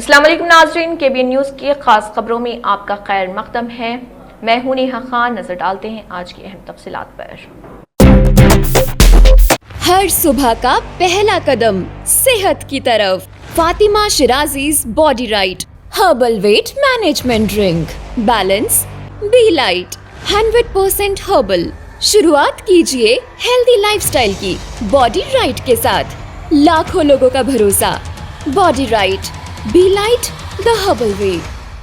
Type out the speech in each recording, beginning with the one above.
السلام علیکم ناظرین، KBN نیوز کی خاص خبروں میں آپ کا خیر مقدم ہے۔ میں ہوں نیہا خان۔ نظر ڈالتے ہیں آج کی اہم تفصیلات پر۔ ہر صبح کا پہلا قدم صحت کی طرف۔ فاطمہ شرازیز body right herbal weight management drink, balance be light 100% herbal. شروعات کیجئے ہیلدی لائف سٹائل کی باڈی رائٹ کے ساتھ۔ لاکھوں لوگوں کا بھروسہ، body right be light the herbal way.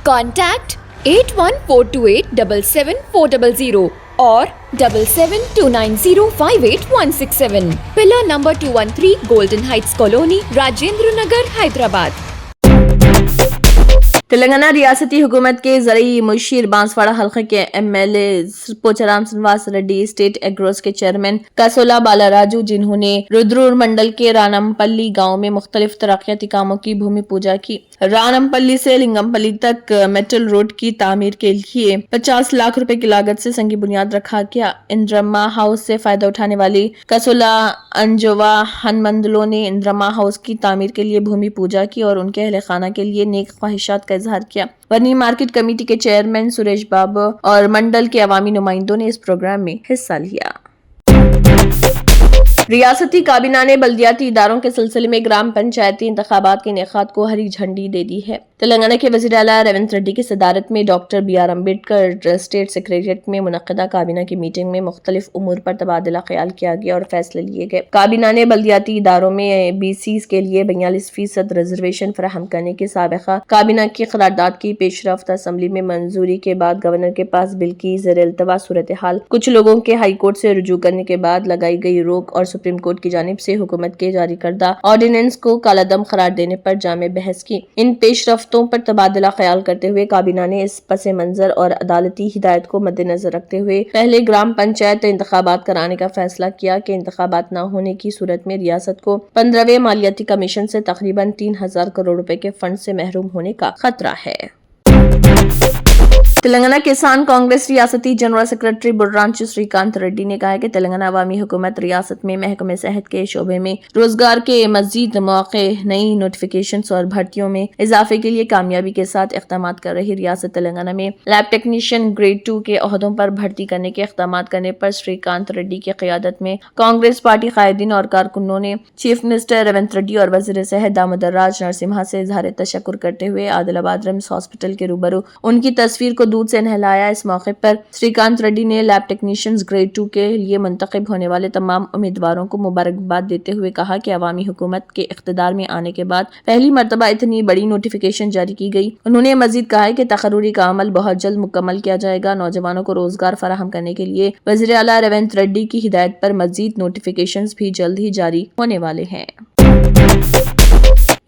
Contact 8142877400 اور 7729058167۔ Pillar number 213 golden heights colony, Rajendra Nagar, Hyderabad. Telangana ریاستی حکومت کے زرعی مشیر بانسواڑہ حلقے کے MLA Pocharam Srinivas Reddy, state agros کے چیئرمین کاسولا بالاراجو، جنہوں نے رودرور منڈل کے رانمپلی گاؤں میں مختلف ترقیاتی کاموں کی بھومی پوجا کی۔ رانمپلی سے لنگم پلی تک میٹل روڈ کی تعمیر کے لیے 50 لاکھ روپے کی لاگت سے سنگی بنیاد رکھا گیا۔ اندرما ہاؤس سے فائدہ اٹھانے والی کاسولا انجوا ہنمندلو نے اندرما ہاؤس کی تعمیر کے لیے بھومی پوجا کی اور ان کے اہل خانہ کے لیے نیک خواہشات کا اظہار کیا۔ ورنی مارکیٹ کمیٹی کے چیئرمین سریش بابو اور منڈل کے عوامی نمائندوں نے اس پروگرام میں حصہ لیا۔ ریاستی کابینہ نے بلدیاتی اداروں کے سلسلے میں گرام پنچایتی انتخابات کے انعقاد کو ہری جھنڈی دے دی ہے۔ تلنگانہ کے وزیر اعلیٰ ریونت ریڈی کی صدارت میں doctor BR Ambedkar state secretariat میں منعقدہ کابینہ کی میٹنگ میں مختلف امور پر تبادلہ خیال کیا گیا اور فیصلے لیے گئے۔ کابینہ نے بلدیاتی اداروں میں BCs کے لیے 42% ریزرویشن فراہم کرنے کی سابقہ کابینہ کی قرارداد کی پیش رفت اسمبلی میں منظوری کے بعد گورنر کے پاس بل کی زیر التوا صورتحال، کچھ لوگوں کے ہائی کورٹ سے رجوع کرنے کے بعد لگائی گئی روک اور سپریم کورٹ کی جانب سے حکومت کے جاری کردہ آرڈیننس کو کالعدم قرار دینے پر جامع بحث کی۔ ان پیش رفتوں پر تبادلہ خیال کرتے ہوئے کابینہ نے اس پس منظر اور عدالتی ہدایت کو مد نظر رکھتے ہوئے پہلے گرام پنچایت انتخابات کرانے کا فیصلہ کیا کہ انتخابات نہ ہونے کی صورت میں ریاست کو 15ویں مالیاتی کمیشن سے تقریباً 3000 کروڑ روپے کے فنڈ سے محروم ہونے کا خطرہ ہے۔ تلنگانہ کسان کانگریس ریاستی جنرل سیکرٹری برانچ سری کانت ریڈی نے کہا کہ تلنگانہ عوامی حکومت ریاست میں محکمہ صحت کے شعبے میں روزگار کے مزید مواقع، نئی نوٹیفیکیشنز اور بھرتیوں میں اضافے کے لیے کامیابی کے ساتھ اقدامات کر رہی ریاست تلنگانہ میں لیب ٹیکنیشین گریڈ 2 کے عہدوں پر بھرتی کرنے کے اقدامات کرنے پر سری کانت ریڈی کی قیادت میں کانگریس پارٹی قائدین اور کارکنوں نے چیف منسٹر ریونت ریڈی اور وزیر صحت دامودر راج نرسمہا سے اظہار تشکر کرتے ہوئے عادل آباد رمز ہاسپٹل کے روبرو ان کی تصویر کو دودھ سے نہلایا۔ اس موقع پر سری کانت ریڈی نے لیب ٹیکنیشینز گریڈ 2 کے لیے منتخب ہونے والے تمام امیدواروں کو مبارکباد دیتے ہوئے کہا کہ عوامی حکومت کے اقتدار میں آنے کے بعد پہلی مرتبہ اتنی بڑی نوٹیفیکیشن جاری کی گئی۔ انہوں نے مزید کہا کہ تقرری کا عمل بہت جلد مکمل کیا جائے گا۔ نوجوانوں کو روزگار فراہم کرنے کے لیے وزیر اعلیٰ ریونت ریڈی کی ہدایت پر مزید نوٹیفیکیشنز بھی جلد ہی جاری ہونے والے ہیں۔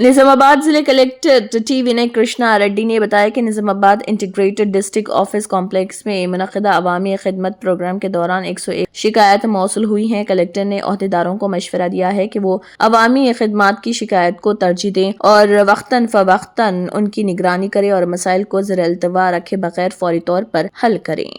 نظام آباد ضلع کلیکٹر ٹی وینے کرشنا ریڈی نے بتایا کہ نظام آباد انٹیگریٹڈ ڈسٹرکٹ آفس کمپلیکس میں منعقدہ عوامی خدمت پروگرام کے دوران 101 شکایات موصول ہوئی ہیں۔ کلیکٹر نے عہدیداروں کو مشورہ دیا ہے کہ وہ عوامی خدمات کی شکایات کو ترجیح دیں اور وقتاً فوقتاً ان کی نگرانی کریں اور مسائل کو زیر التوا رکھے بغیر فوری طور پر حل کریں۔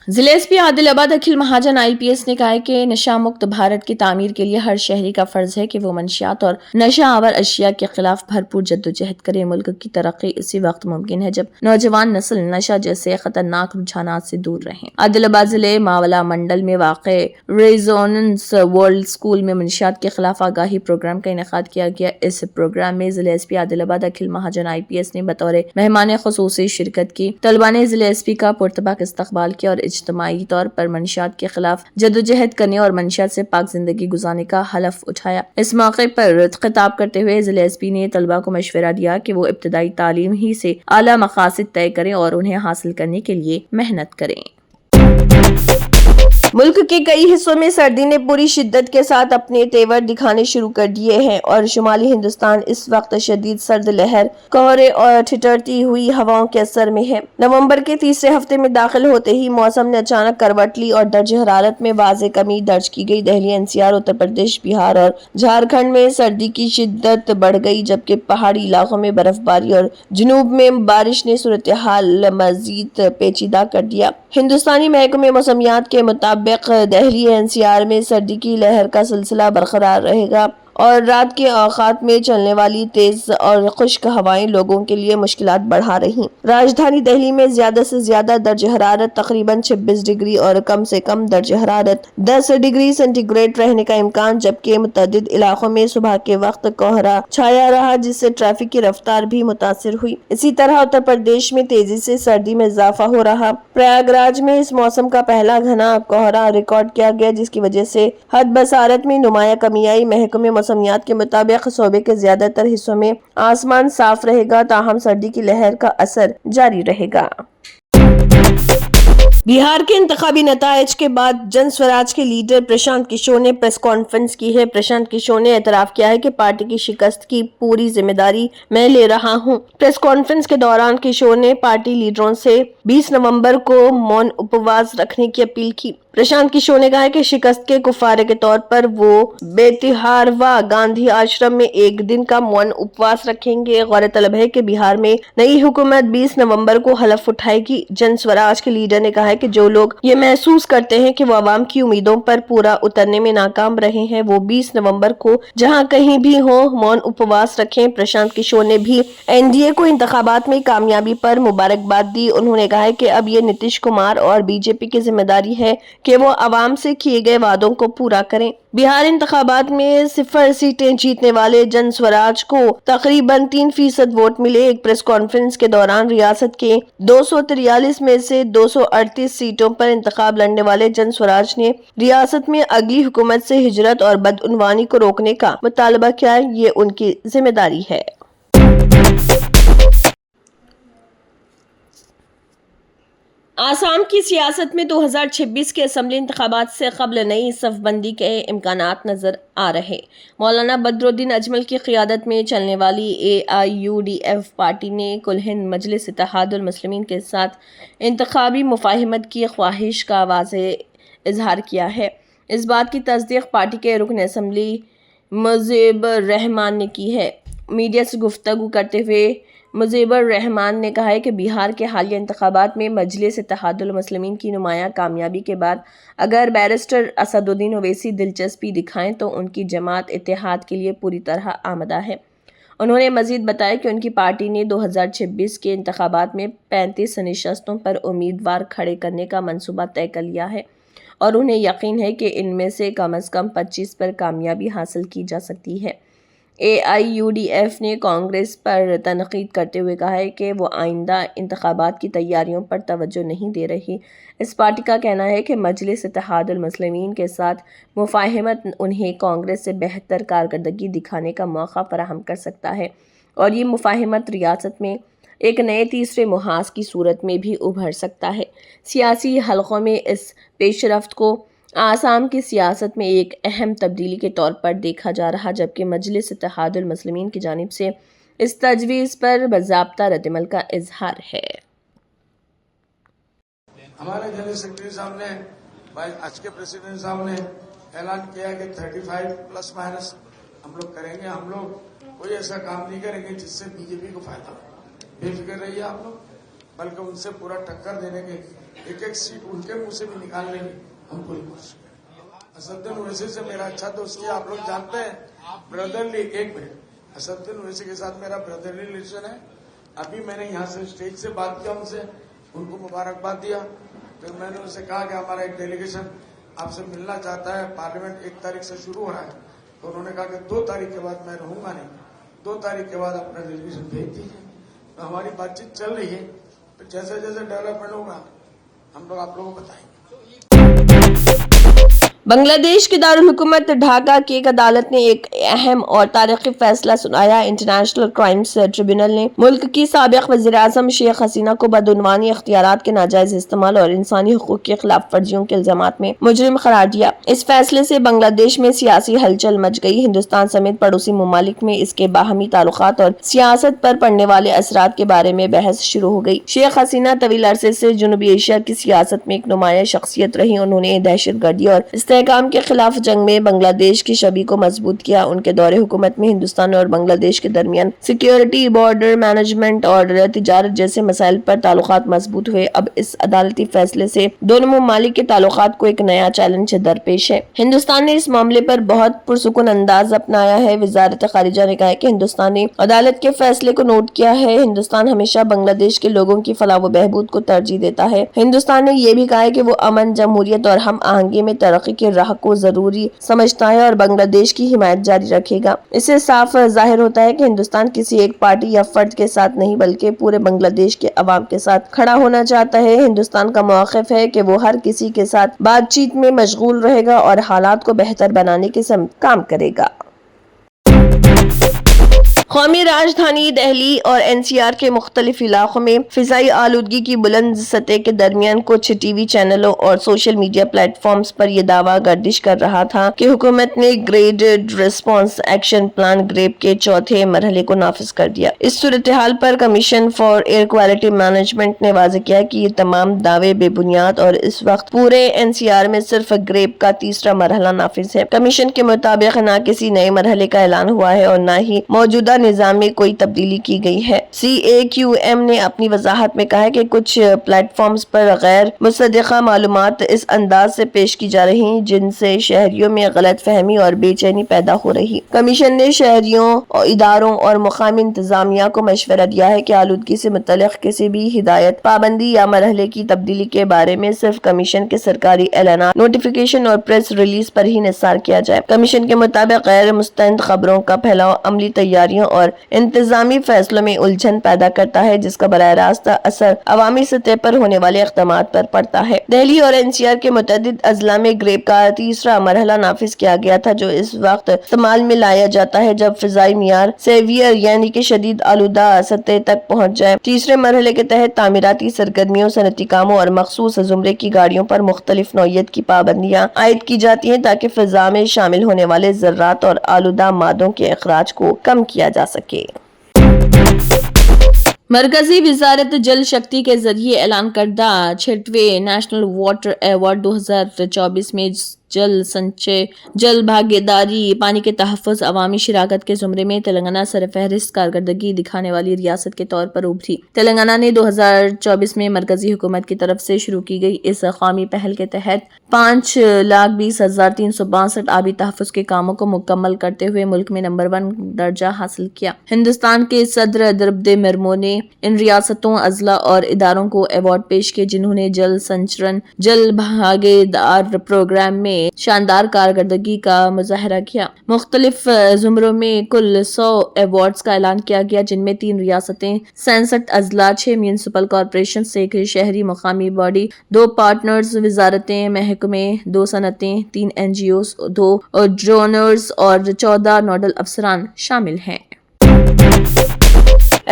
ضلع SP عادل آباد اکھل مہاجن IPS نے کہا ہے کہ نشہ مکت بھارت کی تعمیر کے لیے ہر شہری کا فرض ہے کہ وہ منشیات اور نشہ آور اشیاء کے خلاف بھرپور جدوجہد کرے۔ ملک کی ترقی اسی وقت ممکن ہے جب نوجوان نسل نشہ جیسے خطرناک رجحانات سے دور رہیں۔ عادل آباد ضلع ماولا منڈل میں واقع ریزوننس ورلڈ اسکول میں منشیات کے خلاف آگاہی پروگرام کا انعقاد کیا گیا۔ اس پروگرام میں ضلع SP عادل آباد اکھل مہاجن IPS نے بطور مہمان خصوصی شرکت کی۔ طلباء نے ضلع SP کا پرتپاک استقبال کیا اور اجتماعی طور پر منشیات کے خلاف جدوجہد کرنے اور منشیات سے پاک زندگی گزارنے کا حلف اٹھایا۔ اس موقع پر خطاب کرتے ہوئے ضلع SP نے طلباء کو مشورہ دیا کہ وہ ابتدائی تعلیم ہی سے اعلیٰ مقاصد طے کریں اور انہیں حاصل کرنے کے لیے محنت کریں۔ ملک کے کئی حصوں میں سردی نے پوری شدت کے ساتھ اپنے تیور دکھانے شروع کر دیے ہیں اور شمالی ہندوستان اس وقت شدید سرد لہر، کوہرے اور ٹھٹرتی ہوئی ہواؤں کے اثر میں ہے۔ نومبر کے تیسرے ہفتے میں داخل ہوتے ہی موسم نے اچانک کروٹ لی اور درجہ حرارت میں واضح کمی درج کی گئی۔ دہلی، NCR، اتر پردیش، بہار اور جھارکھنڈ میں سردی کی شدت بڑھ گئی، جبکہ پہاڑی علاقوں میں برف باری اور جنوب میں بارش نے صورتحال مزید پیچیدہ کر دیا۔ ہندوستانی محکمہ موسمیات کے مطابق دہلی NCR میں سردی کی لہر کا سلسلہ برقرار رہے گا اور رات کے اوقات میں چلنے والی تیز اور خشک ہوائیں لوگوں کے لیے مشکلات بڑھا رہی۔ راجدھانی دہلی میں زیادہ سے زیادہ درجہ حرارت تقریباً 26 ڈگری اور کم سے کم درجہ حرارت 10 ڈگری سینٹی گریڈ رہنے کا امکان، جبکہ متعدد علاقوں میں صبح کے وقت کوہرا چھایا رہا جس سے ٹریفک کی رفتار بھی متاثر ہوئی۔ اسی طرح اتر پردیش میں تیزی سے سردی میں اضافہ ہو رہا۔ پریاگ راج میں اس موسم کا پہلا گھنا کوہرا ریکارڈ کیا گیا، جس کی وجہ سے حد بصارت میں نمایاں کمی آئی۔ محکمہ موسمیات کے مطابق صوبے کے زیادہ تر حصوں میں آسمان صاف رہے گا، تاہم سردی کی لہر کا اثر جاری رہے گا۔ بہار کے انتخابی نتائج کے بعد جن سوراج کے لیڈر پرشانت کشور نے پریس کانفرنس کی ہے۔ پرشانت کشور نے اعتراف کیا ہے کہ پارٹی کی شکست کی پوری ذمہ داری میں لے رہا ہوں۔ پریس کانفرنس کے دوران کشور نے پارٹی لیڈروں سے 20 نومبر کو مون اپواس رکھنے کی اپیل کی۔ پرشانت کشور نے کہا ہے کہ شکست کے کفارے کے طور پر وہ بیتہاروا گاندھی آشرم میں ایک دن کا مون اپواس رکھیں گے۔ غور طلب ہے کہ بہار میں نئی حکومت 20 نومبر کو حلف اٹھائے گی۔ جن سوراج کے لیڈر نے کہا ہے کہ جو لوگ یہ محسوس کرتے ہیں کہ وہ عوام کی امیدوں پر پورا اترنے میں ناکام رہے ہیں، وہ 20 نومبر کو جہاں کہیں بھی ہوں مون اپواس رکھیں۔ پرشانت کشور نے بھی NDA کو انتخابات میں کامیابی پر مبارکباد دی۔ انہوں نے کہا ہے کہ اب یہ نتیش کمار اور BJP کی ذمہ داری ہے کہ وہ عوام سے کیے گئے وعدوں کو پورا کریں۔ بہار انتخابات میں 0 سیٹیں جیتنے والے جن سوراج کو تقریباً 3% ووٹ ملے۔ ایک پریس کانفرنس کے دوران ریاست کے 243 میں سے 238 سیٹوں پر انتخاب لڑنے والے جن سوراج نے ریاست میں اگلی حکومت سے ہجرت اور بدعنوانی کو روکنے کا مطالبہ کیا۔ یہ ان کی ذمہ داری ہے۔ آسام کی سیاست میں 2026 کے اسمبلی انتخابات سے قبل نئی صف بندی کے امکانات نظر آ رہے۔ مولانا بدرالدین اجمل کی قیادت میں چلنے والی AIUDF پارٹی نے کل ہند مجلس اتحاد المسلمین کے ساتھ انتخابی مفاہمت کی خواہش کا واضح اظہار کیا ہے۔ اس بات کی تصدیق پارٹی کے رکن اسمبلی مجیب الرحمان نے کی ہے۔ میڈیا سے گفتگو کرتے ہوئے مجیب الرحمان نے کہا ہے کہ بہار کے حالیہ انتخابات میں مجلس اتحاد المسلمین کی نمایاں کامیابی کے بعد اگر بیرسٹر اسدالدین اویسی دلچسپی دکھائیں تو ان کی جماعت اتحاد کے لیے پوری طرح آمادہ ہے۔ انہوں نے مزید بتایا کہ ان کی پارٹی نے 2026 کے انتخابات میں 35 نشستوں پر امیدوار کھڑے کرنے کا منصوبہ طے کر لیا ہے اور انہیں یقین ہے کہ ان میں سے کم از کم 25 پر کامیابی حاصل کی جا سکتی ہے۔ AIUDF نے کانگریس پر تنقید کرتے ہوئے کہا ہے کہ وہ آئندہ انتخابات کی تیاریوں پر توجہ نہیں دے رہی۔ اس پارٹی کا کہنا ہے کہ مجلس اتحاد المسلمین کے ساتھ مفاہمت انہیں کانگریس سے بہتر کارکردگی دکھانے کا موقع فراہم کر سکتا ہے اور یہ مفاہمت ریاست میں ایک نئے تیسرے محاذ کی صورت میں بھی ابھر سکتا ہے۔ سیاسی حلقوں میں اس پیش رفت کو آسام کی سیاست میں ایک اہم تبدیلی کے طور پر دیکھا جا رہا، جبکہ مجلس اتحاد المسلمین کی جانب سے اس تجویز پر باضابطہردعمل کا اظہار ہے۔ ہمارے جنرل سیکرٹری صاحب نے آج کے پریزیڈنٹ صاحب نے اعلان کیا کہ 35 پلس مائنس ہم لوگ کریں گے۔ ہم لوگ کوئی ایسا کام نہیں کریں گے جس سے BJP کو فائدہ ہو۔ بے فکر رہیے آپ لوگ، بلکہ ان سے پورا ٹکر دینے کے ایک سیٹ ان کے منہ سے بھی نکالنے کی ہم پوری کوشش کریں۔ اسدالدین اویسی سے میرا اچھا دوستی آپ لوگ جانتے ہیں، بردرلی۔ ایک منٹ، اسدالدین اویسی کے ساتھ میرا بردرلی ریلیشن ہے۔ ابھی میں نے یہاں سے اسٹیج سے بات کیا، ان کو مبارکباد دیا، پھر میں نے ان سے کہا کہ ہمارا ایک ڈیلیگیشن آپ سے ملنا چاہتا ہے، پارلیمنٹ 1 تاریخ سے شروع ہو رہا ہے، تو انہوں نے کہا کہ 2 تاریخ کے بعد میں رہوں گا نہیں، 2 تاریخ کے بعد اپنا ڈیلیگیشن بھیج دیجیے۔ تو ہماری بات چیت چل رہی ہے، پھر جیسے جیسے ڈیولپمنٹ ہوگا ہم لوگ آپ لوگوں کو بتائیں گے۔ بنگلہ دیش کے دارالحکومت ڈھاکہ کی ایک عدالت نے ایک اہم اور تاریخی فیصلہ سنایا۔ انٹرنیشنل کرائمز ٹریبیونل نے ملک کی سابق وزیراعظم شیخ حسینہ کو بدعنوانی اختیارات کے ناجائز استعمال اور انسانی حقوق کی خلاف ورزیوں کے الزامات میں مجرم قرار دیا۔ اس فیصلے سے بنگلہ دیش میں سیاسی ہلچل مچ گئی۔ ہندوستان سمیت پڑوسی ممالک میں اس کے باہمی تعلقات اور سیاست پر پڑنے والے اثرات کے بارے میں بحث شروع ہو گئی۔ شیخ حسینہ طویل عرصے سے جنوبی ایشیا کی سیاست میں ایک نمایاں شخصیت رہی۔ انہوں نے دہشت گردی اور استحکام کے خلاف جنگ میں بنگلہ دیش کی شبیہ کو مضبوط کیا. ان کے دور حکومت میں ہندوستان اور بنگلہ دیش کے درمیان سیکیورٹی، بارڈر مینجمنٹ اور تجارت جیسے مسائل پر تعلقات مضبوط ہوئے. اب اس عدالتی فیصلے سے دونوں ممالک کے تعلقات کو ایک نیا چیلنج درپیش ہے. ہندوستان نے اس معاملے پر بہت پرسکون انداز اپنایا ہے. وزارت خارجہ نے کہا ہے کہ ہندوستان نے عدالت کے فیصلے کو نوٹ کیا ہے. ہندوستان ہمیشہ بنگلہ دیش کے لوگوں کی فلاح و بہبود کو ترجیح دیتا ہے. ہندوستان نے یہ بھی کہا ہے کہ وہ امن، جمہوریت اور ہم آہنگی میں ترقی کی راہ کو ضروری سمجھتا ہے اور بنگلہ دیش کی حمایت جاری رکھے گا. اس سے صاف ظاہر ہوتا ہے کہ ہندوستان کسی ایک پارٹی یا فرد کے ساتھ نہیں بلکہ پورے بنگلہ دیش کے عوام کے ساتھ کھڑا ہونا چاہتا ہے. ہندوستان کا موقف ہے کہ وہ ہر کسی کے ساتھ بات چیت میں مشغول رہے گا اور حالات کو بہتر بنانے کی سمت کام کرے گا. قومی راجدھانی دہلی اور NCR کے مختلف علاقوں میں فضائی آلودگی کی بلند سطح کے درمیان کچھ ٹی وی چینلوں اور سوشل میڈیا پلیٹ فارمز پر یہ دعویٰ گردش کر رہا تھا کہ حکومت نے graded response action plan GRAP کے چوتھے مرحلے کو نافذ کر دیا. اس صورتحال پر commission for air quality management نے واضح کیا کہ یہ تمام دعوے بے بنیاد اور اس وقت پورے NCR میں صرف گریپ کا تیسرا مرحلہ نافذ ہے. کمیشن کے مطابق نہ کسی نئے مرحلے کا اعلان ہوا ہے اور نہ ہی موجودہ نظام میں کوئی تبدیلی کی گئی ہے. CAQM نے اپنی وضاحت میں کہا ہے کہ کچھ پلیٹ فارمز پر غیر مصدقہ معلومات اس انداز سے پیش کی جا رہی ہیں جن سے شہریوں میں غلط فہمی اور بے چینی پیدا ہو رہی. کمیشن نے شہریوں، اداروں اور مقامی انتظامیہ کو مشورہ دیا ہے کہ آلودگی سے متعلق کسی بھی ہدایت، پابندی یا مرحلے کی تبدیلی کے بارے میں صرف کمیشن کے سرکاری اعلانات، نوٹیفیکیشن اور پریس ریلیز پر ہی نثار کیا جائے. کمیشن کے مطابق غیر مستند خبروں کا پھیلاؤ عملی تیاریوں اور انتظامی فیصلوں میں الجھن پیدا کرتا ہے جس کا براہ راست اثر عوامی سطح پر ہونے والے اقدامات پر پڑتا ہے. دہلی اور NCR کے متعدد اضلاع میں گریپ کا تیسرا مرحلہ نافذ کیا گیا تھا جو اس وقت استعمال میں لایا جاتا ہے جب فضائی معیار سیویئر یعنی کہ شدید آلودہ سطح تک پہنچ جائے. تیسرے مرحلے کے تحت تعمیراتی سرگرمیوں، صنعتی کاموں اور مخصوص زمرے کی گاڑیوں پر مختلف نوعیت کی پابندیاں عائد کی جاتی ہیں تاکہ فضا میں شامل ہونے والے ذرات اور آلودہ مادوں کے اخراج کو کم کیا جا سکے. مرکزی وزارت جل شکتی کے ذریعے اعلان کردہ 6ویں نیشنل واٹر ایوارڈ 2024 میں جل سنچے، جل بھاگیداری، پانی کے تحفظ، عوامی شراکت کے زمرے میں تلنگانہ سرفہرست کارکردگی دکھانے والی ریاست کے طور پر ابھری. تلنگانہ نے 2024 میں مرکزی حکومت کی طرف سے شروع کی گئی اس قومی پہل کے تحت 5,20,362 آبی تحفظ کے کاموں کو مکمل کرتے ہوئے ملک میں نمبر 1 درجہ حاصل کیا. ہندوستان کے صدر درپدی مرمو نے ان ریاستوں، اضلاع اور اداروں کو ایوارڈ پیش کیے جنہوں نے جل سنچرن، جل بھاگیدار پروگرام میں شاندار کارکردگی کا مظاہرہ کیا. مختلف زمروں میں کل 100 ایوارڈز کا اعلان کیا گیا جن میں 3 ریاستیں، 66 اضلاع، 6 میونسپل کارپوریشنز، 1 شہری مقامی باڈی، 2 پارٹنرز وزارتیں، محکمے، 2 صنعتیں، 3 NGOs، 2 ڈونرز اور 14 نوڈل افسران شامل ہیں.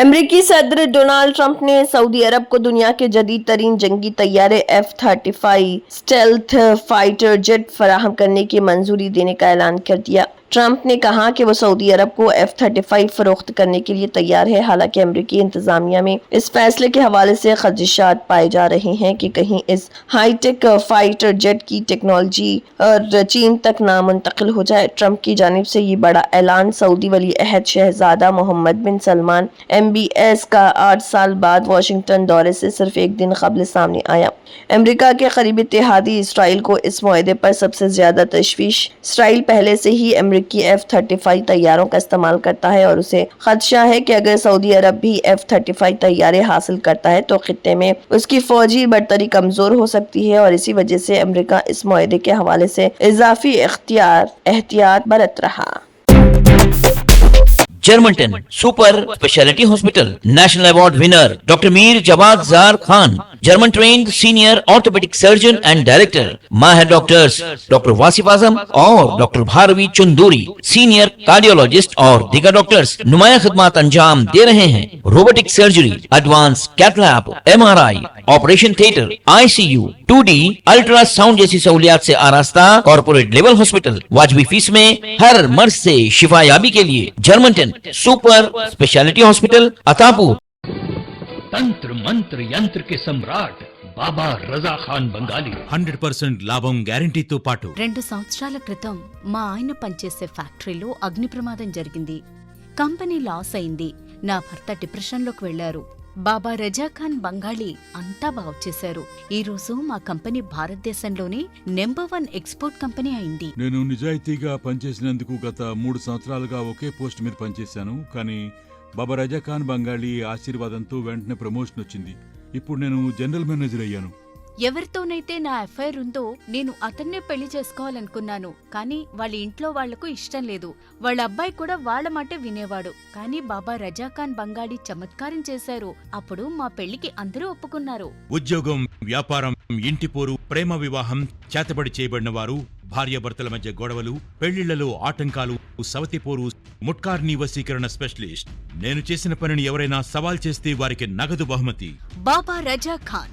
امریکی صدر ڈونالڈ ٹرمپ نے سعودی عرب کو دنیا کے جدید ترین جنگی طیارے F-35 اسٹیلتھ فائٹر جیٹ فراہم کرنے کی منظوری دینے کا اعلان کر دیا. ٹرمپ نے کہا کہ وہ سعودی عرب کو F-35 فروخت کرنے کے لیے تیار ہے. حالانکہ امریکی انتظامیہ میں اس فیصلے کے حوالے سے خدشات پائے جا رہے ہیں کہ کہیں اس ہائی ٹیک فائٹر جیٹ کی ٹیکنالوجی اور چین تک نہ منتقل ہو جائے. ٹرمپ کی جانب سے یہ بڑا اعلان سعودی ولی عہد شہزادہ محمد بن سلمان MBS کا 8 سال بعد واشنگٹن دورے سے صرف 1 دن قبل سامنے آیا. امریکہ کے قریبی اتحادی اسرائیل کو اس معاہدے پر سب سے زیادہ تشویش. اسرائیل پہلے سے ہی امریکی F-35 طیاروں کا استعمال کرتا ہے اور اسے خدشہ ہے کہ اگر سعودی عرب بھی F-35 طیارے حاصل کرتا ہے تو خطے میں اس کی فوجی برتری کمزور ہو سکتی ہے اور اسی وجہ سے امریکہ اس معاہدے کے حوالے سے اضافی احتیاط برت رہا. جرمنٹن super speciality hospital national award winner doctor Mir Jawad Zar Khan, German trained senior orthopaedic surgeon and director. ماہر ڈاکٹرز ڈاکٹر واصف اعظم اور doctor Bharavi Chanduri, senior cardiologist اور دیگر ڈاکٹرز نمایاں خدمات انجام دے رہے ہیں. Robotic surgery, advance cath lab, MRI، operation theatre, ICU، 2D ultrasound جیسی سہولیات سے آراستہ کارپوریٹ لیول ہاسپٹل. واجبی فیس میں ہر مرض سے شفا یابی کے لیے جرمنٹن سپر اسپیشلٹی ہاسپٹل عطاپور. تنتر منتر ینتر کے سمراٹ బాబా రజా ఖాన్ బంగాలీ 100% లాభం గ్యారంటీతో పాటు 2 సంవత్సరాల క్రితం మా ఆయన పనిచేసే ఫ్యాక్టరీలో అగ్ని ప్రమాదం జరిగింది. కంపెనీ లాస్ అయింది. నా భర్త డిప్రెషన్లోకి వెళ్లారు. బాబా రజాఖాన్ బంగాళీ అంతా బాగు చేశారు. ఈ రోజు మా కంపెనీ భారతదేశంలోనే నెంబర్ 1 ఎక్స్పోర్ట్ కంపెనీ అయింది. నేను నిజాయితీగా పనిచేసినందుకు గత 3 సంవత్సరాలుగా ఒకే పోస్ట్ మీద పనిచేశాను. కానీ బాబా రజాఖాన్ బంగాళీ ఆశీర్వాదంతో వెంటనే ప్రమోషన్ వచ్చింది. ఇప్పుడు నేను జనరల్ మేనేజర్ అయ్యాను. ఎవరితోనైతే నా ఎఫ్ఐఆర్ ఉందో నేను అతన్నే పెళ్లి చేసుకోవాలనుకున్నాను. కానీ వాళ్ళ ఇంట్లో వాళ్లకు ఇష్టం లేదు. వాళ్ళ అబ్బాయి కూడా వాళ్ళ మాట వినేవాడు. కానీ బాబా రజాఖాన్ బంగాళీ చమత్కారం చేశారు. అప్పుడు మా పెళ్లికి అందరూ ఒప్పుకున్నారు. ఉద్యోగం, వ్యాపారం, ఇంటి పోరు, ప్రేమ వివాహం, చేతబడి చేయబడిన వారు, భార్యాభర్తల మధ్య గొడవలు, పెళ్లిళ్లలో ఆటంకాలు, సవతిపోరు, ముట్కార్నీ వశీకరణ స్పెషలిస్ట్. నేను చేసిన పనిని ఎవరైనా సవాల్ చేస్తే వారికి నగదు బహుమతి. బాబా రజాఖాన్,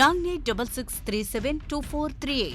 9866372438।